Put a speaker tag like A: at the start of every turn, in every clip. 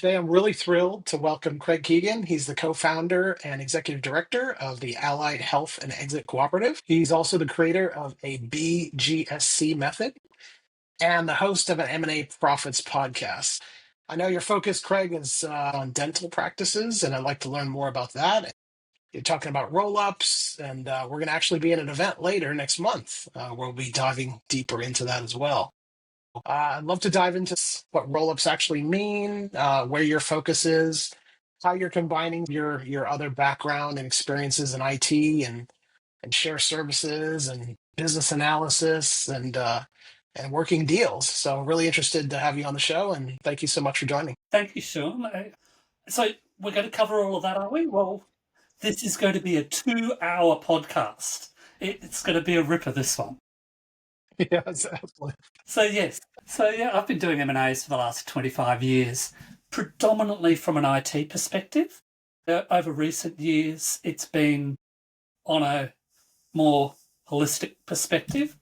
A: Today, I'm really thrilled to welcome Craig Keegan. He's the co-founder and executive director of the Allied Health and Exit Co-operative. He's also the creator of a BGSC method and the host of an M&A Profits podcast. I know your focus, Craig, is on dental practices, and I'd like to learn more about that. You're talking about roll-ups, and we're going to actually be in an event later next month where we'll be diving deeper into that as well. I'd love to dive into what roll-ups actually mean, where your focus is, how you're combining your other background and experiences in IT and share services and business analysis and working deals. So really interested to have you on the show, and thank you so much for joining.
B: Thank you, Sean. So we're going to cover all of that, are we? Well, this is going to be a 2-hour podcast. It's going to be a ripper, this one.
A: Yeah, exactly.
B: I've been doing M&As for the last 25 years, predominantly from an IT perspective. Over recent years, it's been on a more holistic perspective.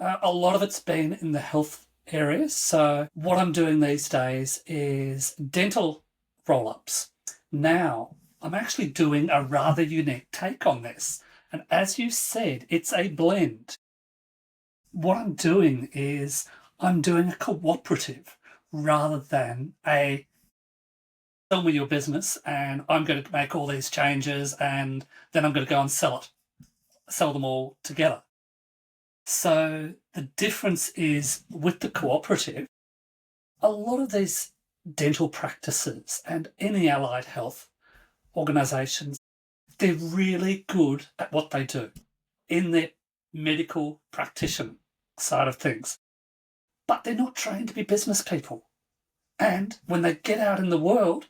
B: A lot of it's been in the health areas. So what I'm doing these days is dental roll-ups. Now, I'm actually doing a rather unique take on this. And as you said, it's a blend. What I'm doing is I'm doing a cooperative rather than a sell me your business and I'm going to make all these changes and then I'm going to go and sell them all together. So the difference is with the cooperative, a lot of these dental practices and any allied health organisations, they're really good at what they do in their medical practitioner side of things. But they're not trained to be business people. And when they get out in the world,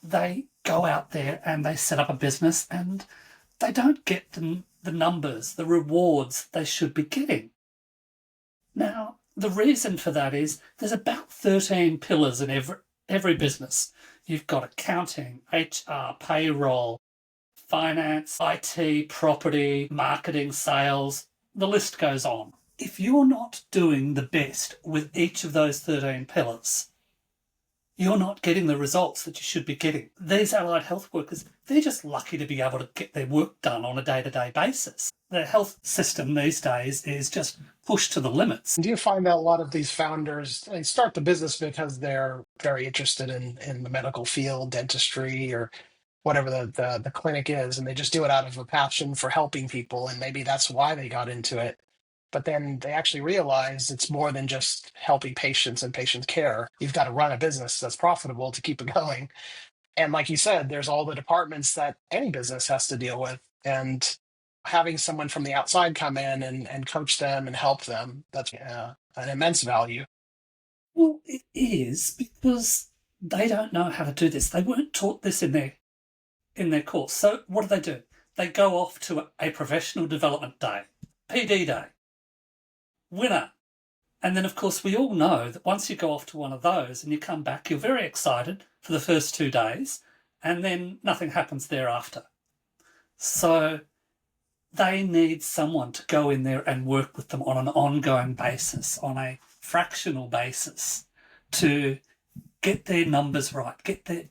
B: they go out there and they set up a business and they don't get the numbers, the rewards they should be getting. Now, the reason for that is there's about 13 pillars in every business. You've got accounting, HR, payroll, finance, IT, property, marketing, sales. The list goes on. If you're not doing the best with each of those 13 pillars, you're not getting the results that you should be getting. These allied health workers, they're just lucky to be able to get their work done on a day-to-day basis. The health system these days is just pushed to the limits.
A: Do you find that a lot of these founders, they start the business because they're very interested in the medical field, dentistry, or whatever the clinic is, and they just do it out of a passion for helping people, and maybe that's why they got into it. But then they actually realize it's more than just helping patients and patient care. You've got to run a business that's profitable to keep it going. And like you said, there's all the departments that any business has to deal with. And having someone from the outside come in and coach them and help them, that's an immense value.
B: Well, it is because they don't know how to do this. They weren't taught this in their course. So what do? They go off to a professional development day, PD day, winner. And then, of course, we all know that once you go off to one of those and you come back, you're very excited for the first 2 days, and then nothing happens thereafter. So they need someone to go in there and work with them on an ongoing basis, on a fractional basis, to get their numbers right,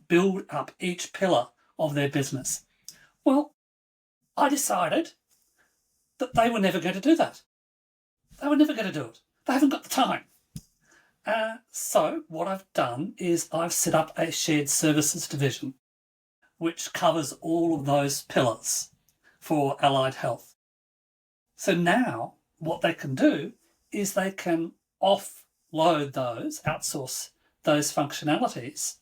B: build up each pillar of their business. Well, I decided that they were never going to do that. They were never going to do it. They haven't got the time. So what I've done is I've set up a shared services division, which covers all of those pillars for allied health. So now what they can do is they can outsource those functionalities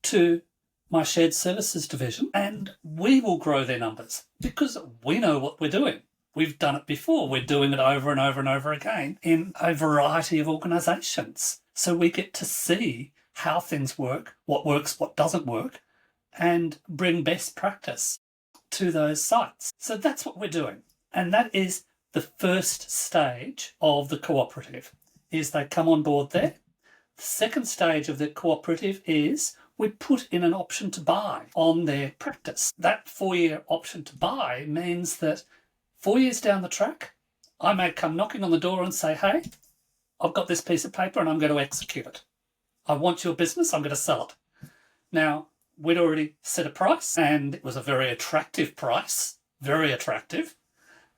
B: to my shared services division, and we will grow their numbers because we know what we're doing. We've done it before. We're doing it over and over and over again in a variety of organisations. So we get to see how things work, what doesn't work, and bring best practice to those sites. So that's what we're doing. And that is the first stage of the cooperative, is they come on board there. The second stage of the cooperative is we put in an option to buy on their practice. That 4-year option to buy means that 4 years down the track, I may come knocking on the door and say, hey, I've got this piece of paper and I'm going to execute it. I want your business, I'm going to sell it. Now, we'd already set a price, and it was a very attractive price, very attractive,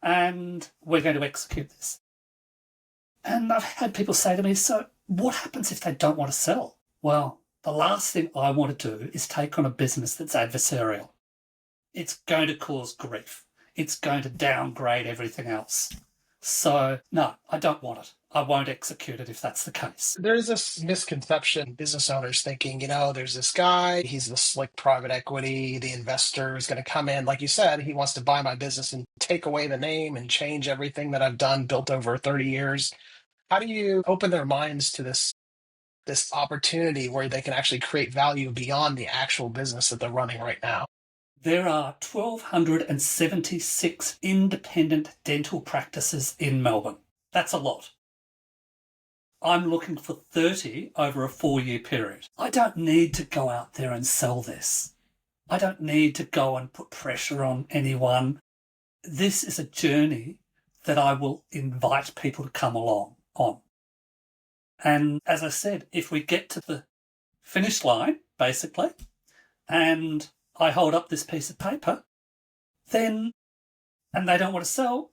B: and we're going to execute this. And I've had people say to me, so what happens if they don't want to sell? Well, the last thing I want to do is take on a business that's adversarial. It's going to cause grief. It's going to downgrade everything else. So, no, I don't want it. I won't execute it if that's the case.
A: There's this misconception, business owners thinking, there's this guy, he's the slick private equity, the investor is going to come in. Like you said, he wants to buy my business and take away the name and change everything that I've done, built over 30 years. How do you open their minds to this opportunity where they can actually create value beyond the actual business that they're running right now?
B: There are 1,276 independent dental practices in Melbourne. That's a lot. I'm looking for 30 over a 4-year period. I don't need to go out there and sell this. I don't need to go and put pressure on anyone. This is a journey that I will invite people to come along on. And as I said, if we get to the finish line, basically, and I hold up this piece of paper, and they don't want to sell,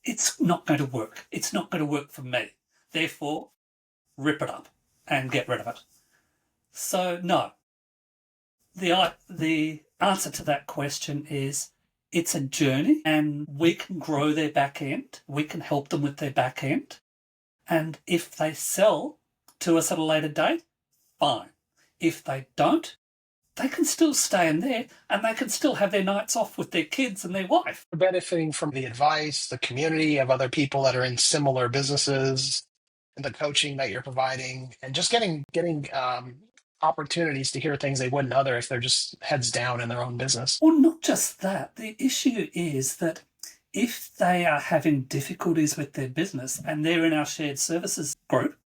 B: it's not going to work. It's not going to work for me. Therefore, rip it up and get rid of it. So, no. The answer to that question is it's a journey, and we can grow their back end. We can help them with their back end. And if they sell to us at a later date, fine. If they don't, they can still stay in there and they can still have their nights off with their kids and their wife.
A: Benefiting from the advice, the community of other people that are in similar businesses, and the coaching that you're providing, and just getting opportunities to hear things they wouldn't other if they're just heads down in their own business.
B: Well, not just that. The issue is that if they are having difficulties with their business and they're in our shared services group,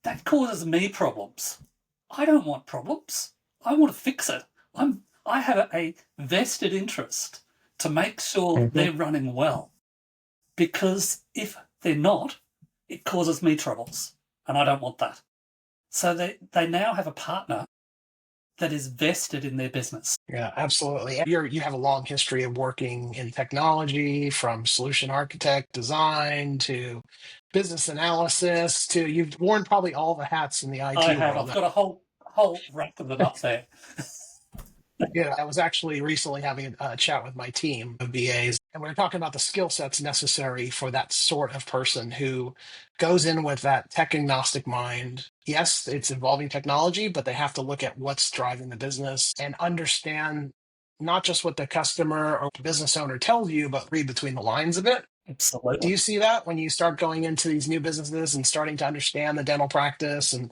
B: that causes me problems. I don't want problems. I want to fix it. I have a vested interest to make sure they're running well, because if they're not, it causes me troubles, and I don't want that. So they now have a partner that is vested in their business.
A: Yeah, absolutely. You have a long history of working in technology, from solution architect design to business analysis to you've worn probably all the hats in the IT
B: I have.
A: world.
B: I've got a whole rack of them up there.
A: Yeah, I was actually recently having a chat with my team of BAs, and we were talking about the skill sets necessary for that sort of person who goes in with that tech agnostic mind. Yes, it's involving technology, but they have to look at what's driving the business and understand not just what the customer or business owner tells you, but read between the lines of it.
B: Absolutely.
A: Do you see that when you start going into these new businesses and starting to understand the dental practice, and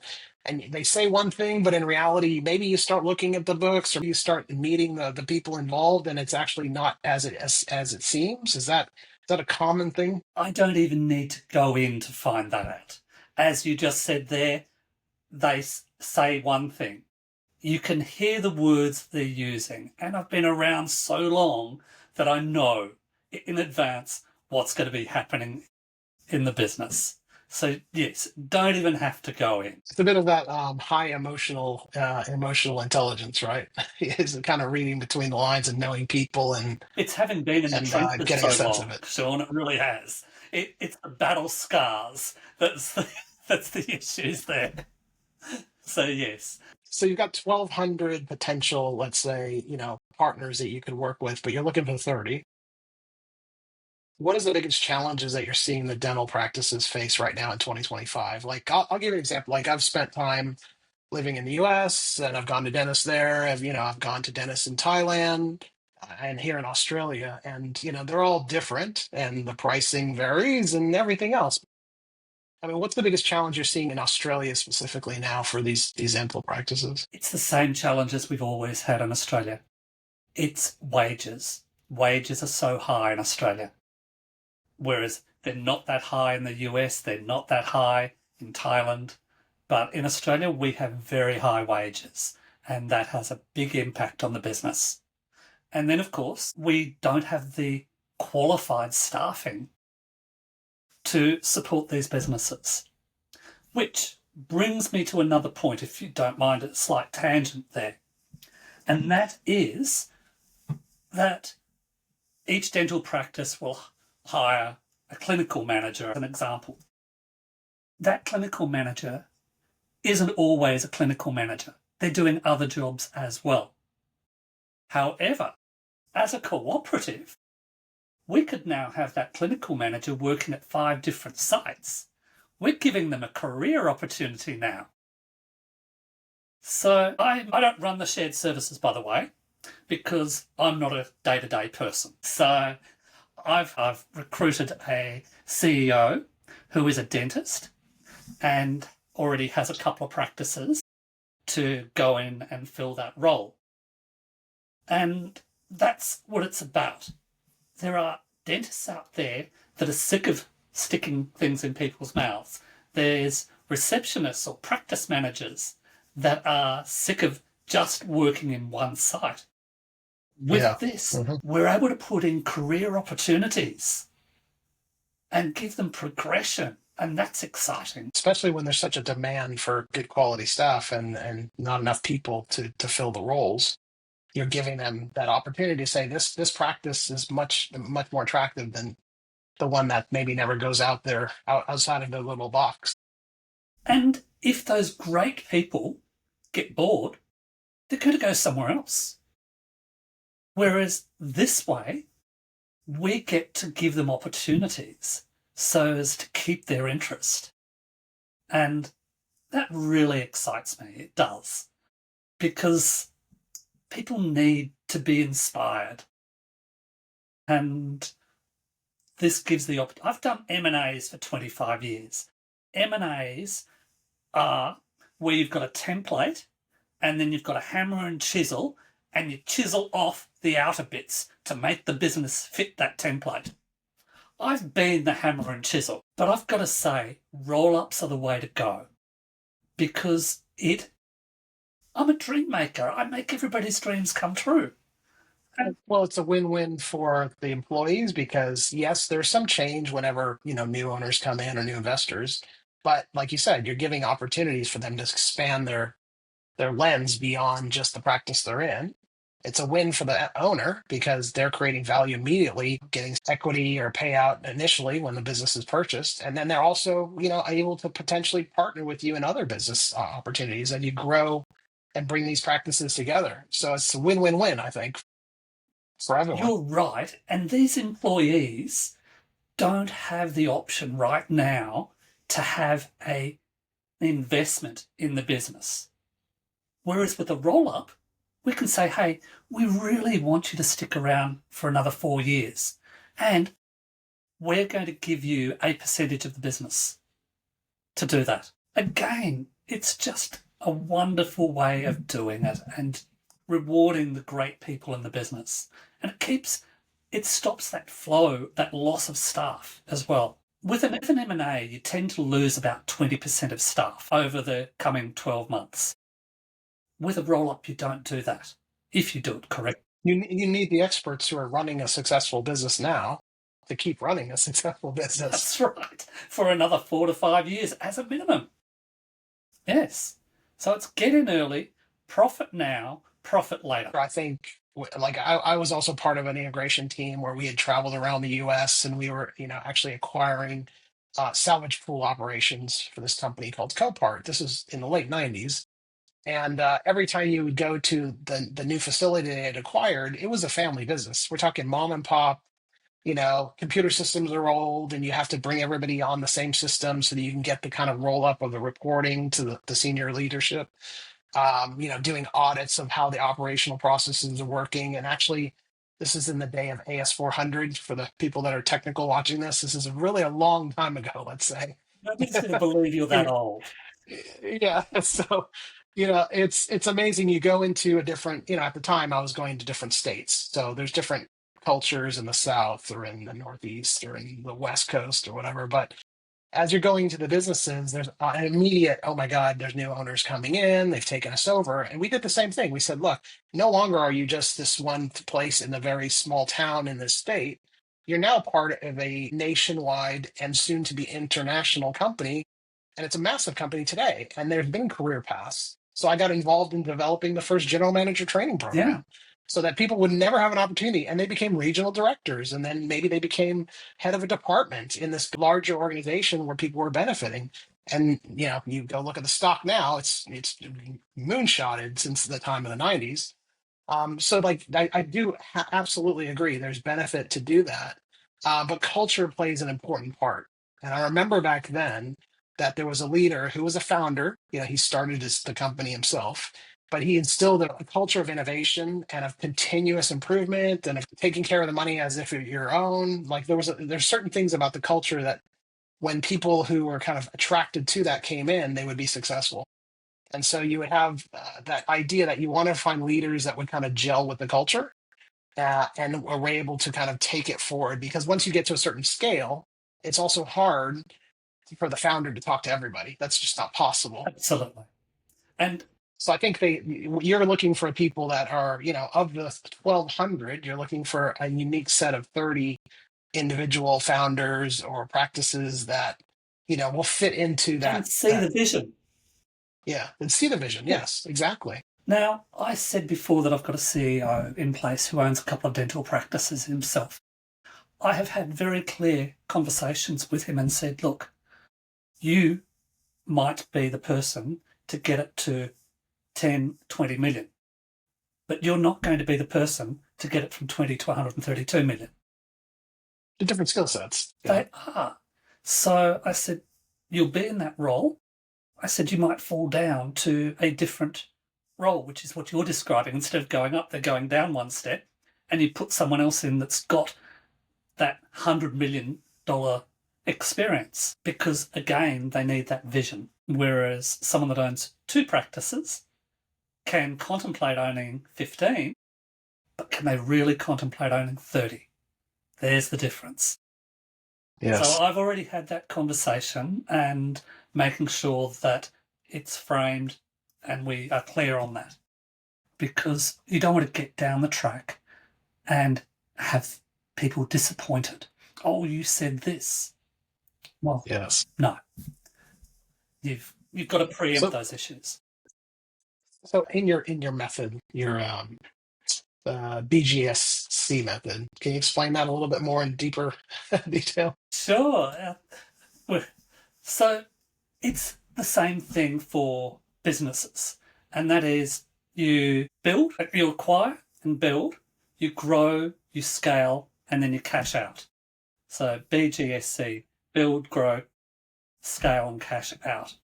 A: they say one thing, but in reality, maybe you start looking at the books or you start meeting the people involved, and it's actually not as it seems? Is that a common thing?
B: I don't even need to go in to find that out. As you just said there, they say one thing. You can hear the words they're using, and I've been around so long that I know in advance what's going to be happening in the business. So yes, don't even have to go in.
A: It's a bit of that high emotional intelligence, right? Is kind of reading between the lines and knowing people, and
B: it's having been in the trenches
A: getting
B: so
A: a sense
B: long,
A: of it.
B: Sean. It really has. It's the battle scars that's the issues there. So yes.
A: So you've got 1,200 potential, let's say, partners that you could work with, but you're looking for 30. What is the biggest challenges that you're seeing the dental practices face right now in 2025? Like, I'll give you an example. Like, I've spent time living in the US and I've gone to dentists there. I've gone to dentists in Thailand and here in Australia. And, they're all different and the pricing varies and everything else. I mean, what's the biggest challenge you're seeing in Australia specifically now for these dental practices?
B: It's the same challenges we've always had in Australia. It's wages. Wages are so high in Australia. Whereas they're not that high in the US, they're not that high in Thailand. But in Australia, we have very high wages, and that has a big impact on the business. And then, of course, we don't have the qualified staffing to support these businesses, which brings me to another point, if you don't mind a slight tangent there. And that is that each dental practice will hire a clinical manager, as an example. That clinical manager isn't always a clinical manager. They're doing other jobs as well. However, as a cooperative, we could now have that clinical manager working at 5 different sites. We're giving them a career opportunity now. So I don't run the shared services, by the way, because I'm not a day-to-day person. So I've recruited a CEO who is a dentist and already has a couple of practices to go in and fill that role. And that's what it's about. There are dentists out there that are sick of sticking things in people's mouths. There's receptionists or practice managers that are sick of just working in one site. With this, we're able to put in career opportunities and give them progression. And that's exciting.
A: Especially when there's such a demand for good quality staff and not enough people to fill the roles. You're giving them that opportunity to say this practice is much more attractive than the one that maybe never goes out there outside of the little box.
B: And if those great people get bored, they're going to go somewhere else. Whereas this way, we get to give them opportunities so as to keep their interest. And that really excites me. It does. Because people need to be inspired. And this gives the opportunity. I've done M&As for 25 years. M&As are where you've got a template and then you've got a hammer and chisel and you chisel off the outer bits to make the business fit that template. I've been the hammer and chisel, but I've got to say, roll-ups are the way to go because I'm a dream maker. I make everybody's dreams come true.
A: Well, it's a win-win for the employees because yes, there's some change whenever, new owners come in or new investors. But like you said, you're giving opportunities for them to expand their lens beyond just the practice they're in. It's a win for the owner because they're creating value immediately, getting equity or payout initially when the business is purchased. And then they're also, able to potentially partner with you in other business opportunities and you grow and bring these practices together. So it's a win-win-win, I think, for everyone.
B: You're right. And these employees don't have the option right now to have an investment in the business. Whereas with a roll-up, we can say, hey, we really want you to stick around for another 4 years. And we're going to give you a percentage of the business to do that. Again, it's just a wonderful way of doing it and rewarding the great people in the business. And it stops that flow, that loss of staff as well. With an M&A, you tend to lose about 20% of staff over the coming 12 months. With a roll-up, you don't do that, if you do it correctly.
A: You need the experts who are running a successful business now to keep running a successful business.
B: That's right, for another 4 to 5 years as a minimum. Yes. So it's get in early, profit now, profit later.
A: I think, like, I was also part of an integration team where we had traveled around the US and we were, actually acquiring salvage pool operations for this company called Copart. This is in the late 90s. And every time you would go to the new facility they had acquired, it was a family business. We're talking mom and pop, computer systems are old and you have to bring everybody on the same system so that you can get the kind of roll up of the reporting to the senior leadership, doing audits of how the operational processes are working. And actually, this is in the day of AS400 for the people that are technical watching this. This is really a long time ago, let's say.
B: Nobody's going to believe you're that old.
A: Yeah. So, it's amazing. You go into a different, at the time I was going to different states. So there's different cultures in the South or in the Northeast or in the West Coast or whatever. But as you're going to the businesses, there's an immediate, oh my God, there's new owners coming in. They've taken us over. And we did the same thing. We said, look, no longer are you just this one place in a very small town in this state. You're now part of a nationwide and soon to be international company. and it's a massive company today. And there's been career paths. So I got involved in developing the first general manager training
B: Yeah.
A: program so that people would never have an opportunity. And they became regional directors. And then maybe they became head of a department in this larger organization where people were benefiting. And you go look at the stock now; it's moonshotted since the time of the '90s. So like I do absolutely agree. There's benefit to do that, but culture plays an important part. And I remember back then that there was a leader who was a founder. He started the company himself, but he instilled a culture of innovation and of continuous improvement and of taking care of the money as if it's your own. Like there's certain things about the culture that when people who were kind of attracted to that came in, they would be successful. And so you would have that idea that you want to find leaders that would kind of gel with the culture and were able to kind of take it forward. Because once you get to a certain scale, it's also hard for the founder to talk to everybody. That's just not possible.
B: Absolutely. And
A: So I think you're looking for people that are, of the 1,200, you're looking for a unique set of 30 individual founders or practices that, will fit into
B: can
A: that.
B: see the vision.
A: Yeah, and see the vision.
B: Yeah.
A: Yes, exactly.
B: Now, I said before that I've got a CEO in place who owns a couple of dental practices himself. I have had very clear conversations with him and said, look, you might be the person to get it to 10, 20 million, but you're not going to be the person to get it from 20 to 132 million.
A: The different skill sets.
B: Yeah. They are. So I said, you'll be in that role. I said, you might fall down to a different role, which is what you're describing. Instead of going up, they're going down one step, and you put someone else in that's got that $100 million experience, because again, they need that vision. Whereas someone that owns 2 practices can contemplate owning 15, but can they really contemplate owning 30? There's the difference.
A: Yes.
B: So I've already had that conversation and making sure that it's framed and we are clear on that, because you don't want to get down the track and have people disappointed. Oh, you said this. Well,
A: yes.
B: No. You've got to preempt those issues.
A: So in your method, your BGSC method, can you explain that a little bit more in deeper detail?
B: Sure. So it's the same thing for businesses, and that is you build, you acquire and build, you grow, you scale, and then you cash out. So BGSC, build, grow, scale, and cash out.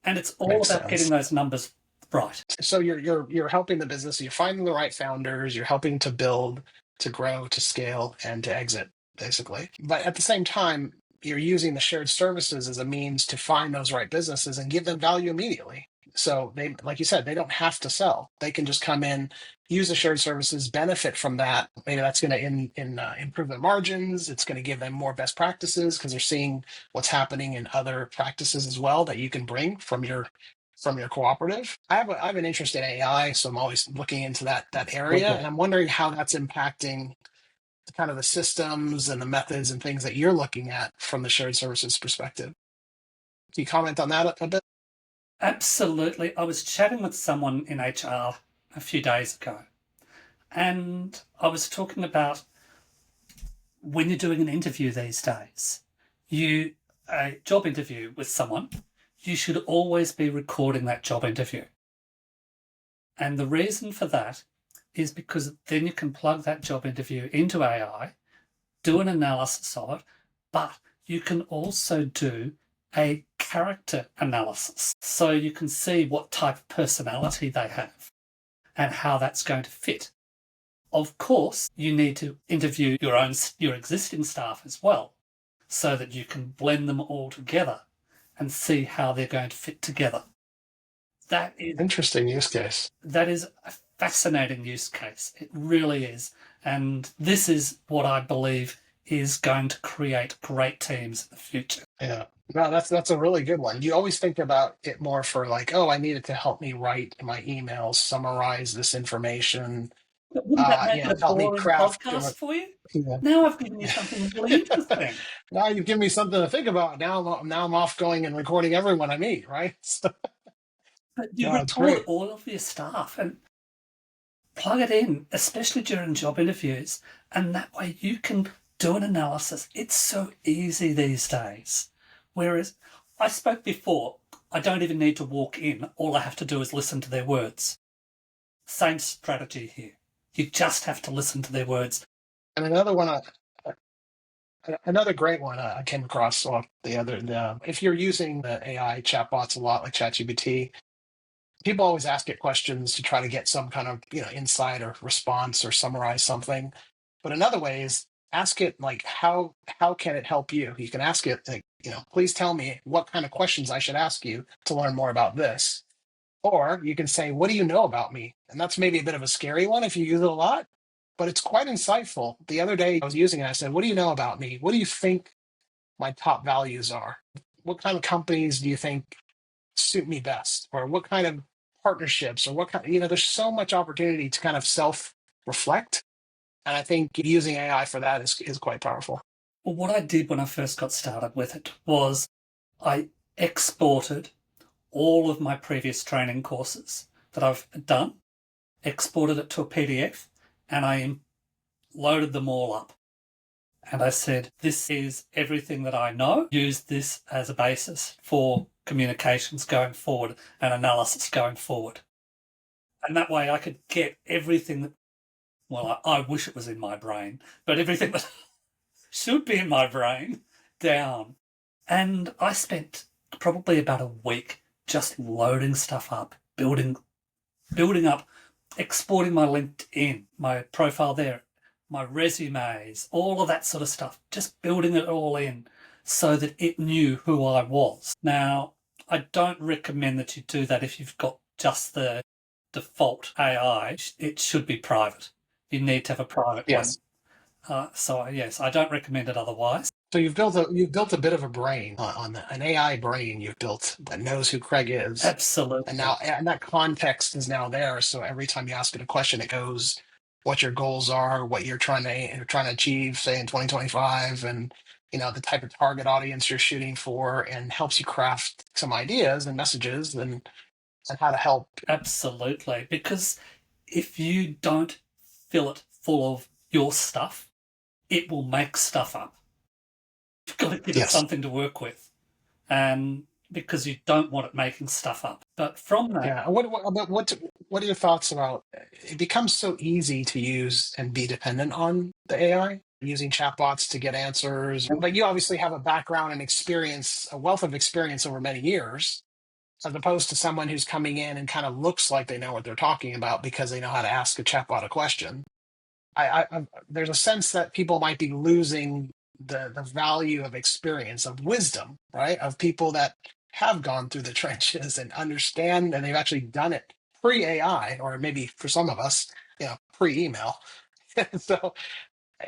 B: And it's all
A: Makes
B: about
A: sense.
B: getting those numbers right.
A: So you're helping the business, you're finding the right founders, you're helping to build, to grow, to scale, and to exit, basically. But at the same time, you're using the shared services as a means to find those right businesses and give them value immediately. So they, like you said, they don't have to sell. They can just come in, use the shared services, benefit from that. Maybe that's going to improve their margins. It's going to give them more best practices because they're seeing what's happening in other practices as well that you can bring from your cooperative. I have an interest in AI, so I'm always looking into that area, and I'm wondering how that's impacting kind of the systems and the methods and things that you're looking at from the shared services perspective. Can you comment on that a bit?
B: Absolutely. I was chatting with someone in HR a few days ago, and I was talking about when you're doing an interview these days, a job interview with someone, you should always be recording that job interview. And the reason for that is because then you can plug that job interview into AI, do an analysis of it, but you can also do a character analysis. So you can see what type of personality they have and how that's going to fit. Of course, you need to interview your existing staff as well, so that you can blend them all together and see how they're going to fit together. That is
A: interesting use case.
B: That is a fascinating use case. It really is. And this is what I believe is going to create great teams in the future.
A: Yeah. No, that's a really good one. You always think about it more for like, oh, I need it to help me write my emails, summarize this information,
B: But wouldn't that make it a
A: help me
B: boring
A: craft.
B: podcast for you?
A: Yeah.
B: Now I've given you something really interesting.
A: Now you've given me something to think about. Now I'm off going and recording everyone I meet, right? So,
B: But you
A: no, it's
B: record
A: great.
B: all of your stuff and plug it in, especially during job interviews, and that way you can do an analysis. It's so easy these days. Whereas I spoke before, I don't even need to walk in. All I have to do is listen to their words. Same strategy here. You just have to listen to their words.
A: And another great one I came across if you're using the AI chatbots a lot, like ChatGPT, people always ask it questions to try to get some kind of insight or response or summarize something. But another way is ask it like how can it help you? You can ask it like, please tell me what kind of questions I should ask you to learn more about this. Or you can say, what do you know about me? And that's maybe a bit of a scary one if you use it a lot, but it's quite insightful. The other day I was using it, I said, what do you know about me? What do you think my top values are? What kind of companies do you think suit me best? Or what kind of partnerships or what kind, there's so much opportunity to kind of self reflect. And I think using AI for that is quite powerful.
B: Well, what I did when I first got started with it was I exported all of my previous training courses that I've done, exported it to a PDF, and I loaded them all up. And I said, this is everything that I know. Use this as a basis for communications going forward and analysis going forward. And that way I could get everything that, well, I wish it was in my brain, but everything that should be in my brain down. And I spent probably about a week just loading stuff up, building up, exporting my LinkedIn, my profile there, my resumes, all of that sort of stuff, just building it all in so that it knew who I was. Now, I don't recommend that you do that if you've got just the default AI. It should be private. You need to have a private one.
A: Yes.
B: So yes, I don't recommend it otherwise.
A: So you've built a bit of a brain an AI brain you've built that knows who Craig is, and
B: Absolutely.
A: now and that context is now there. So every time you ask it a question, it goes, what your goals are, what you're trying to achieve, say in 2025, and the type of target audience you're shooting for, and helps you craft some ideas and messages and how to help.
B: Absolutely. Because if you don't fill it full of your stuff, it will make stuff up. You've got to give it
A: Yes.
B: something to work with. And because you don't want it making stuff up. But from that,
A: Yeah. What are your thoughts about it becomes so easy to use and be dependent on the AI, using chatbots to get answers. But you obviously have a background and experience, a wealth of experience over many years, as opposed to someone who's coming in and kind of looks like they know what they're talking about because they know how to ask a chatbot a question. There's a sense that people might be losing the value of experience, of wisdom, right? Of people that have gone through the trenches and understand, and they've actually done it pre AI, or maybe for some of us, pre email. So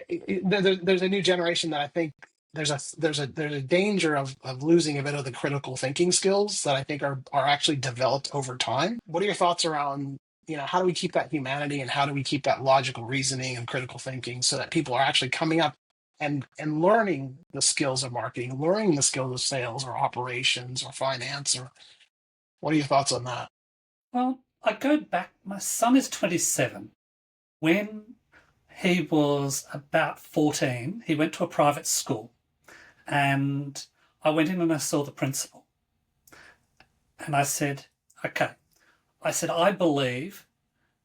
A: there's a new generation that I think there's a danger of losing a bit of the critical thinking skills that I think are actually developed over time. What are your thoughts around, how do we keep that humanity and how do we keep that logical reasoning and critical thinking so that people are actually coming up and learning the skills of marketing, learning the skills of sales or operations or finance, or what are your thoughts on that?
B: well, I go back, my son is 27. When he was about 14, he went to a private school. And I went in and I saw the principal. And I said, okay. I said, I believe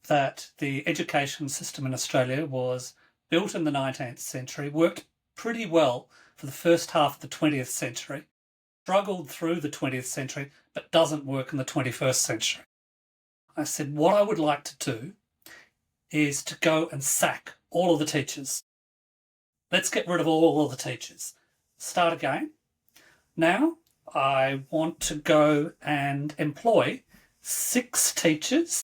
B: that the education system in Australia was built in the 19th century, worked pretty well for the first half of the 20th century, struggled through the 20th century, but doesn't work in the 21st century. I said, what I would like to do is to go and sack all of the teachers. Let's get rid of all of the teachers. Start again. Now, I want to go and employ 6 teachers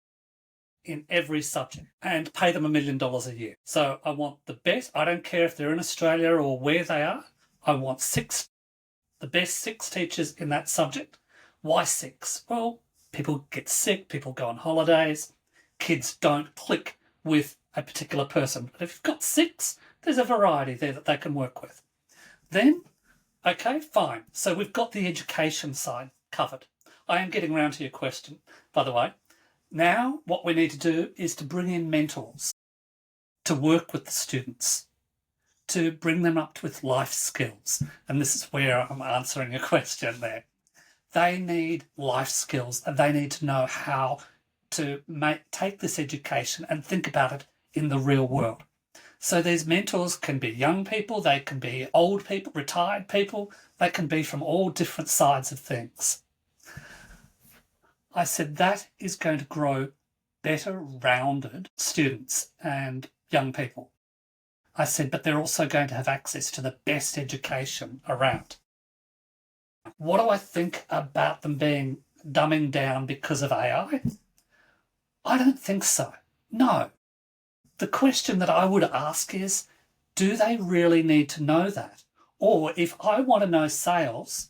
B: in every subject and pay them $1 million a year. So I want the best. I don't care if they're in Australia or where they are. I want the best 6 teachers in that subject. Why 6? Well, people get sick, people go on holidays, kids don't click with a particular person. But if you've got 6, there's a variety there that they can work with. Then, okay, fine. So we've got the education side covered. I am getting around to your question, by the way. Now, what we need to do is to bring in mentors to work with the students, to bring them up with life skills. And this is where I'm answering a question there. They need life skills and they need to know how to take this education and think about it in the real world. So these mentors can be young people, they can be old people, retired people, they can be from all different sides of things. I said that is going to grow better rounded students and young people. I said, but they're also going to have access to the best education around. What do I think about them being dumbing down because of AI? I don't think so. No. The question that I would ask is, do they really need to know that? Or if I want to know sales,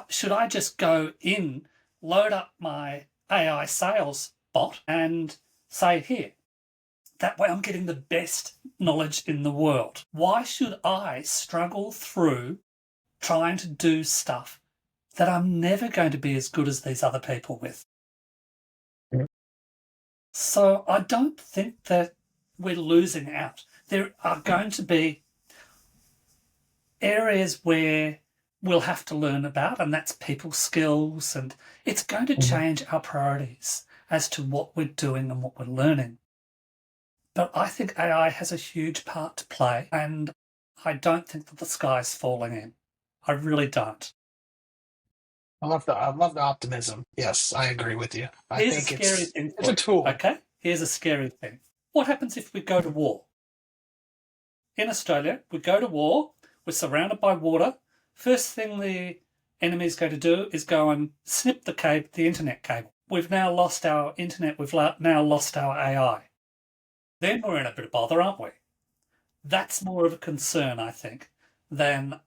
B: should I just go in, load up my AI sales bot and say, here, that way I'm getting the best knowledge in the world. Why should I struggle through trying to do stuff that I'm never going to be as good as these other people with?
A: Yeah.
B: So I don't think that we're losing out. There are going to be areas where we'll have to learn about, and that's people skills, and it's going to change our priorities as to what we're doing and what we're learning. But I think AI has a huge part to play, and I don't think that the sky's falling in. I really don't.
A: I love the optimism. Yes, I agree with you. I
B: Here's a
A: think
B: scary thing
A: it's
B: for
A: a tool.
B: you, okay? Here's a scary thing. What happens if we go to war? In Australia, we go to war, we're surrounded by water. First thing the enemy's going to do is go and snip the internet cable. We've now lost our internet, we've now lost our AI. Then we're in a bit of bother, aren't we? That's more of a concern, I think, than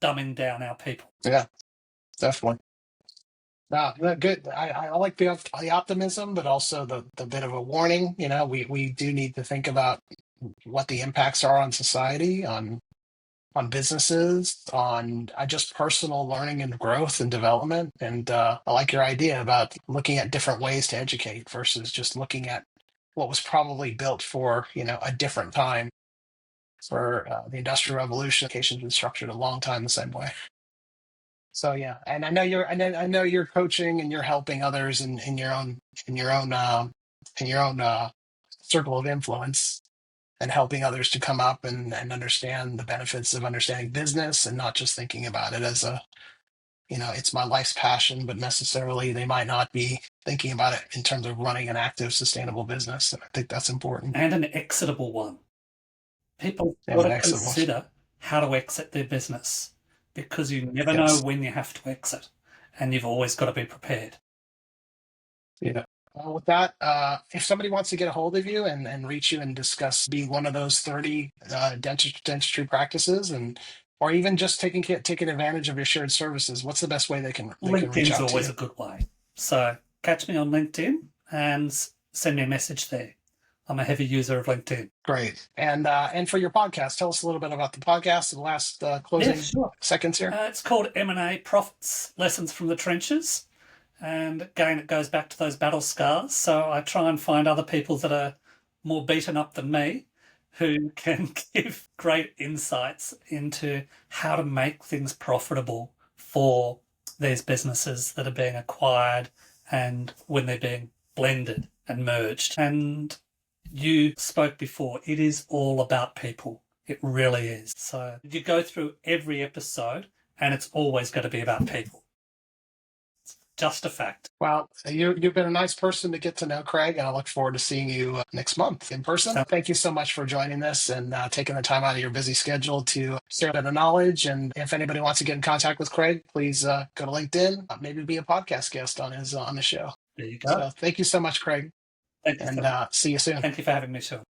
B: dumbing down our people.
A: Yeah, definitely. No, good. I like the optimism, but also the bit of a warning. We do need to think about what the impacts are on society, on businesses, on just personal learning and growth and development. And I like your idea about looking at different ways to educate versus just looking at what was probably built for a different time. For the Industrial Revolution, education's been structured a long time the same way. So yeah, and I know you're coaching and you're helping others in your own circle of influence and helping others to come up and understand the benefits of understanding business and not just thinking about it as it's my life's passion, but necessarily they might not be thinking about it in terms of running an active, sustainable business. And I think that's important.
B: And an exitable one. People
A: And
B: got
A: an
B: to
A: excellent one.
B: consider how to exit their business because you never know
A: Yes.
B: when you have to exit, and you've always got to be prepared.
A: Yeah. With that, if somebody wants to get a hold of you and reach you and discuss be one of those 30 dentistry practices or even just taking advantage of your shared services, what's the best way they can reach
B: LinkedIn's
A: out to
B: always
A: you?
B: a good way. So catch me on LinkedIn and send me a message there. I'm a heavy user of LinkedIn.
A: Great. And for your podcast, tell us a little bit about the podcast, the last closing seconds here.
B: It's called M&A Profits, Lessons from the Trenches. And again, it goes back to those battle scars. So I try and find other people that are more beaten up than me who can give great insights into how to make things profitable for these businesses that are being acquired and when they're being blended and merged. And you spoke before, it is all about people. It really is. So you go through every episode and it's always going to be about people. It's just a fact.
A: Well, you've been a nice person to get to know, Craig, and I look forward to seeing you next month in person. Thank you so much for joining this and taking the time out of your busy schedule to share a bit of knowledge. And if anybody wants to get in contact with Craig, please go to LinkedIn, maybe be a podcast guest on the show.
B: There you go.
A: So thank you so much, Craig.
B: Thank you.
A: And see you soon.
B: Thank you for having me, Sean.